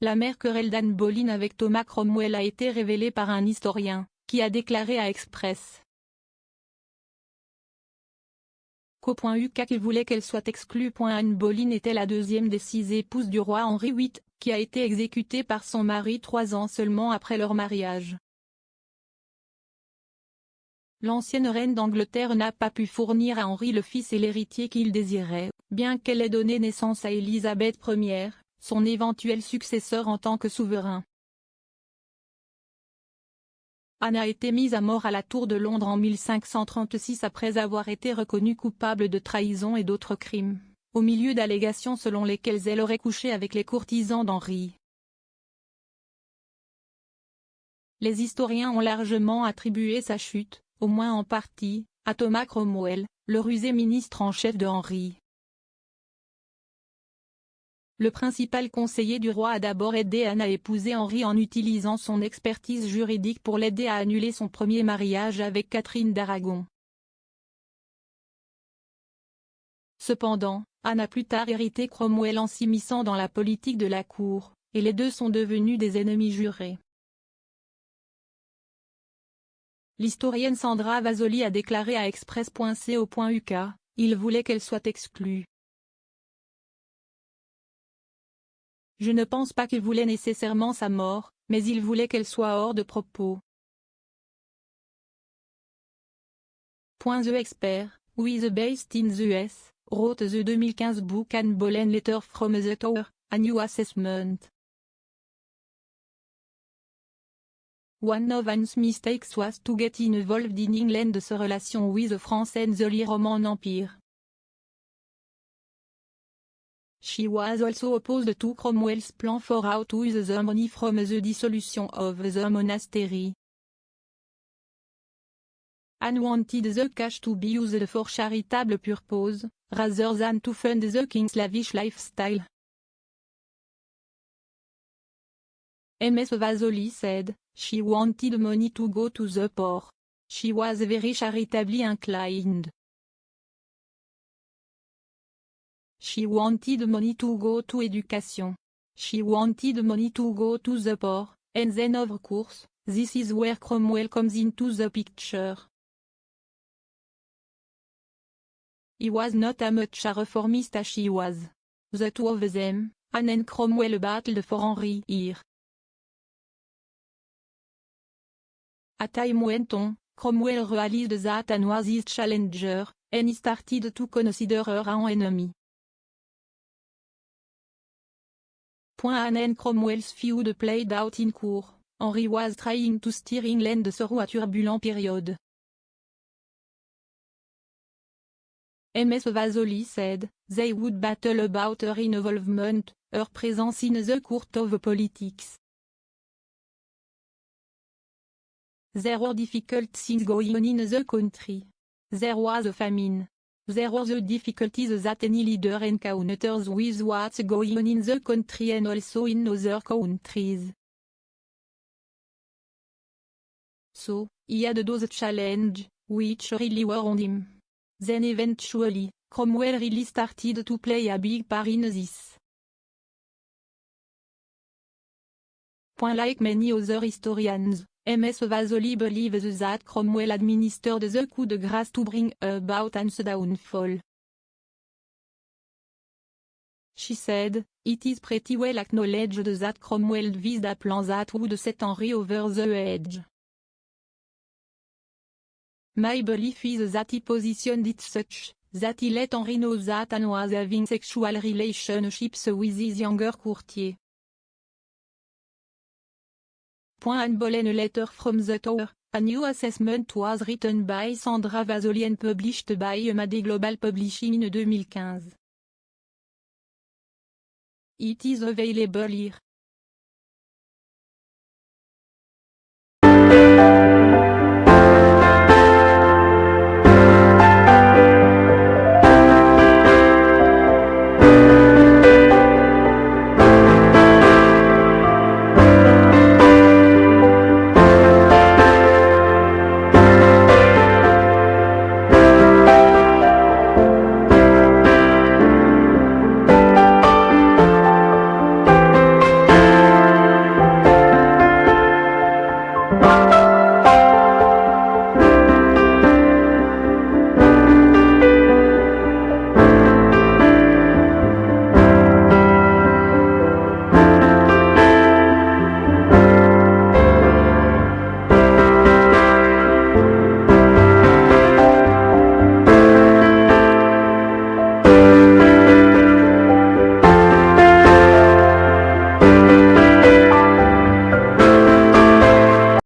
La mère querelle d'Anne Boleyn avec Thomas Cromwell a été révélée par un historien, qui a déclaré à Express Co.uk qu'il voulait qu'elle soit exclue. Anne Boleyn était la deuxième des 6 épouses du roi Henri VIII, qui a été exécutée par son mari 3 ans seulement après leur mariage. L'ancienne reine d'Angleterre n'a pas pu fournir à Henri le fils et l'héritier qu'il désirait, bien qu'elle ait donné naissance à Élisabeth Ier, son éventuel successeur en tant que souverain. Anne a été mise à mort à la Tour de Londres en 1536 après avoir été reconnue coupable de trahison et d'autres crimes, au milieu d'allégations selon lesquelles elle aurait couché avec les courtisans d'Henri. Les historiens ont largement attribué sa chute, au moins en partie, à Thomas Cromwell, le rusé ministre en chef de Henri. Le principal conseiller du roi a d'abord aidé Anne à épouser Henri en utilisant son expertise juridique pour l'aider à annuler son premier mariage avec Catherine d'Aragon. Cependant, Anne a plus tard hérité Cromwell en s'immisçant dans la politique de la cour, et les deux sont devenus des ennemis jurés. L'historienne Sandra Vasoli a déclaré à Express.co.uk, il voulait qu'elle soit exclue. Je ne pense pas qu'il voulait nécessairement sa mort, mais il voulait qu'elle soit hors de propos. The Expert, who is based in the US, wrote the 2015 book Anne Boleyn Letter from the Tower, a new assessment. One of Anne's mistakes was to get involved in England's relation with France and the early Roman Empire. She was also opposed to Cromwell's plan for how to use the money from the dissolution of the monastery. Anne wanted the cash to be used for charitable purposes, rather than to fund the king's lavish lifestyle. Ms. Vasoli said, she wanted money to go to the poor. She was very charitably inclined. She wanted money to go to education. She wanted money to go to the poor, and then of course, this is where Cromwell comes into the picture. He was not as much a reformist as she was. The two of them, Anne and Cromwell battled for Henry here. As time went on, Cromwell realized that Anne was his challenger, and he started to consider her an enemy. Anne and Cromwell's feud played out in court. Henry was trying to steer England through a turbulent period. Ms. Vasoli said, they would battle about her involvement, her presence in the court of politics. There were difficult things going on in the country. There was a famine. There were the difficulties that any leader encounters with what's going on in the country and also in other countries. So, he had those challenges, which really were on him. Then eventually, Cromwell really started to play a big part in this. Like many other historians, Ms. Vasoli believes that Cromwell administered the coup de grâce to bring about Anne's downfall. She said, it is pretty well acknowledged that Cromwell devised a plan that would set Henry over the edge. My belief is that he positioned it such, that he let Henry know that Anne was having sexual relationships with his younger courtier. Anne Boleyn Letter from the Tower, a new assessment was written by Sandra Vasoli and published by Made Global Publishing in 2015. It is available here.